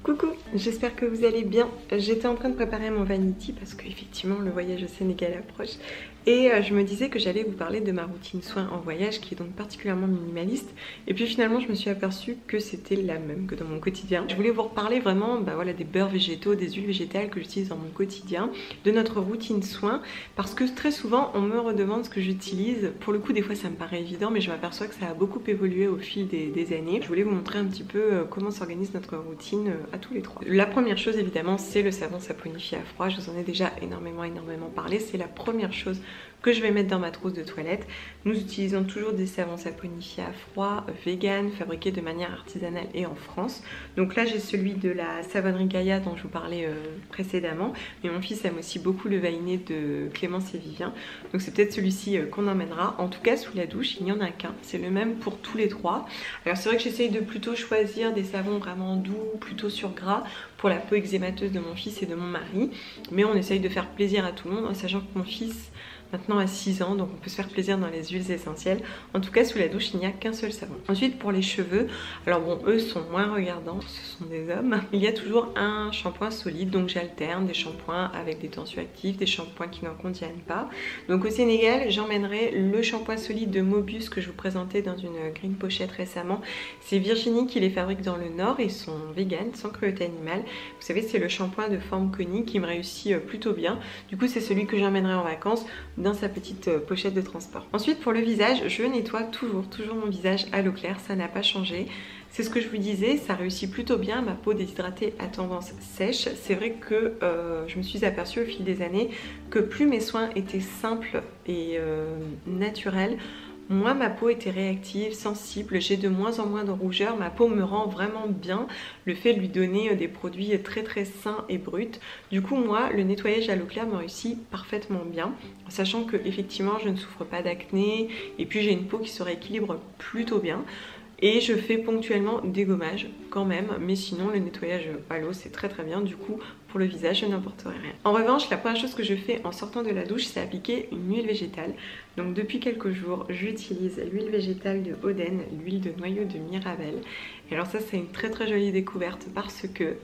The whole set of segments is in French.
Coucou, j'espère que vous allez bien. J'étais en train de préparer mon vanity parce que effectivement le voyage au Sénégal approche et je me disais que j'allais vous parler de ma routine soin en voyage qui est donc particulièrement minimaliste, et puis finalement je me suis aperçue que c'était la même que dans mon quotidien. Je voulais vous reparler vraiment voilà, des beurres végétaux, des huiles végétales que j'utilise dans mon quotidien, de notre routine soin, parce que très souvent on me redemande ce que j'utilise. Pour le coup des fois ça me paraît évident, mais je m'aperçois que ça a beaucoup évolué au fil des années. Je voulais vous montrer un petit peu comment s'organise notre routine à tous les trois. La première chose évidemment c'est le savon saponifié à froid. Je vous en ai déjà énormément parlé. C'est la première chose que je vais mettre dans ma trousse de toilette. Nous utilisons toujours des savons saponifiés à froid, vegan, fabriqués de manière artisanale et en France. Donc là j'ai celui de la savonnerie Gaïa dont je vous parlais précédemment, mais mon fils aime aussi beaucoup le valiné de Clémence et Vivien, donc c'est peut-être celui-ci qu'on emmènera. En tout cas sous la douche il n'y en a qu'un, c'est le même pour tous les trois. Alors c'est vrai que j'essaye de plutôt choisir des savons vraiment doux, plutôt sur gras, pour la peau eczémateuse de mon fils et de mon mari, mais on essaye de faire plaisir à tout le monde en sachant que mon fils maintenant à 6 ans, donc on peut se faire plaisir dans les huiles essentielles. En tout cas sous la douche il n'y a qu'un seul savon. Ensuite pour les cheveux, alors bon eux sont moins regardants, ce sont des hommes. Il y a toujours un shampoing solide, donc j'alterne des shampoings avec des tensioactifs, des shampoings qui n'en contiennent pas. Donc au Sénégal j'emmènerai le shampoing solide de Mobius que je vous présentais dans une green pochette récemment. C'est Virginie qui les fabrique dans le nord et ils sont vegan, sans cruauté animale. Vous savez c'est le shampoing de forme conique qui me réussit plutôt bien. Du coup c'est celui que j'emmènerai en vacances dans sa petite pochette de transport. Ensuite pour le visage, je nettoie toujours mon visage à l'eau claire, ça n'a pas changé. C'est ce que je vous disais, ça réussit plutôt bien. Ma peau déshydratée a tendance sèche. C'est vrai que je me suis aperçue au fil des années que plus mes soins étaient simples et naturels, moins ma peau était réactive, sensible, j'ai de moins en moins de rougeur, ma peau me rend vraiment bien le fait de lui donner des produits très sains et bruts. Du coup moi le nettoyage à l'eau claire me réussit parfaitement bien, sachant que effectivement je ne souffre pas d'acné et puis j'ai une peau qui se rééquilibre plutôt bien. Et je fais ponctuellement des gommages quand même, mais sinon le nettoyage à l'eau c'est très bien. Du coup pour le visage je n'emporterai rien. En revanche la première chose que je fais en sortant de la douche c'est appliquer une huile végétale. Donc depuis quelques jours j'utilise l'huile végétale de Oden, l'huile de noyau de Mirabelle. Et alors ça c'est une très jolie découverte parce que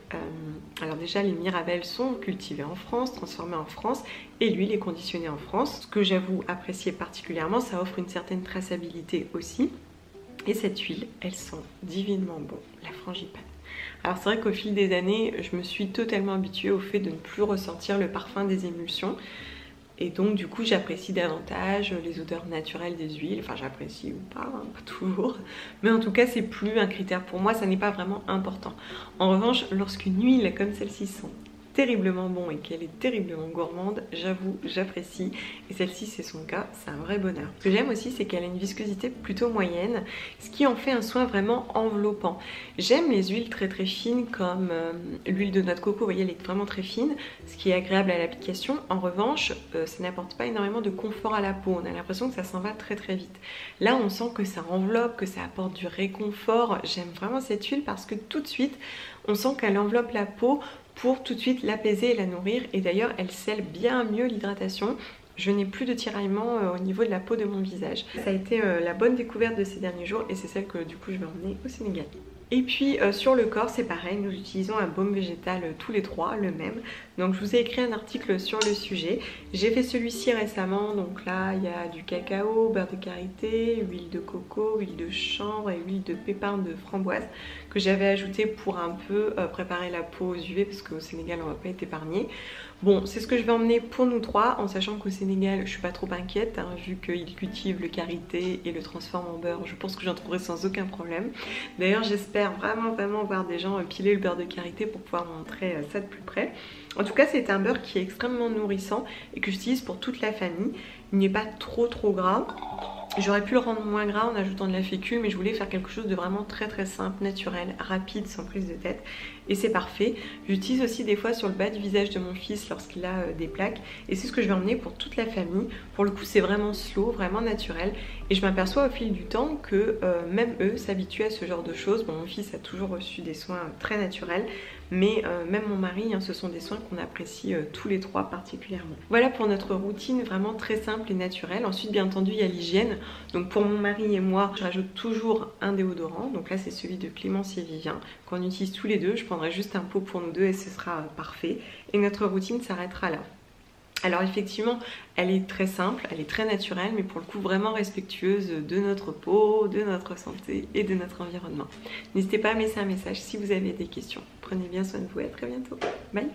alors déjà les mirabelles sont cultivées en France, transformées en France, et l'huile est conditionnée en France. Ce que j'avoue apprécier particulièrement, ça offre une certaine traçabilité aussi. Et cette huile, elle sent divinement bon, la frangipane. Alors c'est vrai qu'au fil des années, je me suis totalement habituée au fait de ne plus ressentir le parfum des émulsions. Et donc du coup j'apprécie davantage les odeurs naturelles des huiles. Enfin j'apprécie ou pas, hein, pas toujours. Mais en tout cas c'est plus un critère pour moi, ça n'est pas vraiment important. En revanche, lorsqu'une huile comme celle-ci sent terriblement bon et qu'elle est terriblement gourmande, j'avoue, j'apprécie. Et celle-ci c'est son cas, c'est un vrai bonheur. Ce que j'aime aussi c'est qu'elle a une viscosité plutôt moyenne, ce qui en fait un soin vraiment enveloppant. J'aime les huiles très fines comme l'huile de noix de coco, vous voyez elle est vraiment très fine, ce qui est agréable à l'application. En revanche, ça n'apporte pas énormément de confort à la peau, on a l'impression que ça s'en va très vite. Là on sent que ça enveloppe, que ça apporte du réconfort. J'aime vraiment cette huile parce que tout de suite on sent qu'elle enveloppe la peau pour tout de suite l'apaiser et la nourrir. Et d'ailleurs elle scelle bien mieux l'hydratation. Je n'ai plus de tiraillement au niveau de la peau de mon visage. Ça a été la bonne découverte de ces derniers jours et c'est celle que du coup je vais emmener au Sénégal. Et puis sur le corps c'est pareil, nous utilisons un baume végétal tous les trois, le même. Donc je vous ai écrit un article sur le sujet. J'ai fait celui-ci récemment, donc là il y a du cacao, beurre de karité, huile de coco, huile de chanvre et huile de pépins de framboise que j'avais ajouté pour un peu préparer la peau aux UV parce qu'au Sénégal on va pas être épargné. Bon, c'est ce que je vais emmener pour nous trois, en sachant qu'au Sénégal je suis pas trop inquiète, hein, vu qu'ils cultivent le karité et le transforment en beurre. Je pense que j'en trouverai sans aucun problème. D'ailleurs j'espère vraiment voir des gens piler le beurre de karité pour pouvoir montrer ça de plus près. En tout cas c'est un beurre qui est extrêmement nourrissant et que j'utilise pour toute la famille. Il n'est pas trop gras. J'aurais pu le rendre moins gras en ajoutant de la fécule, mais je voulais faire quelque chose de vraiment très simple, naturel, rapide, sans prise de tête. Et c'est parfait. J'utilise aussi des fois sur le bas du visage de mon fils lorsqu'il a des plaques. Et c'est ce que je vais emmener pour toute la famille. Pour le coup c'est vraiment slow, vraiment naturel. Et je m'aperçois au fil du temps que même eux s'habituent à ce genre de choses. Bon, mon fils a toujours reçu des soins très naturels. Mais même mon mari, hein, ce sont des soins qu'on apprécie tous les trois particulièrement. Voilà pour notre routine vraiment très simple et naturelle. Ensuite bien entendu il y a l'hygiène. Donc pour mon mari et moi, je rajoute toujours un déodorant. Donc là c'est celui de Clémence et Vivien qu'on utilise tous les deux. Je prendrai juste un pot pour nous deux et ce sera parfait. Et notre routine s'arrêtera là. Alors effectivement, elle est très simple, elle est très naturelle, mais pour le coup vraiment respectueuse de notre peau, de notre santé et de notre environnement. N'hésitez pas à me laisser un message si vous avez des questions. Prenez bien soin de vous et à très bientôt. Bye!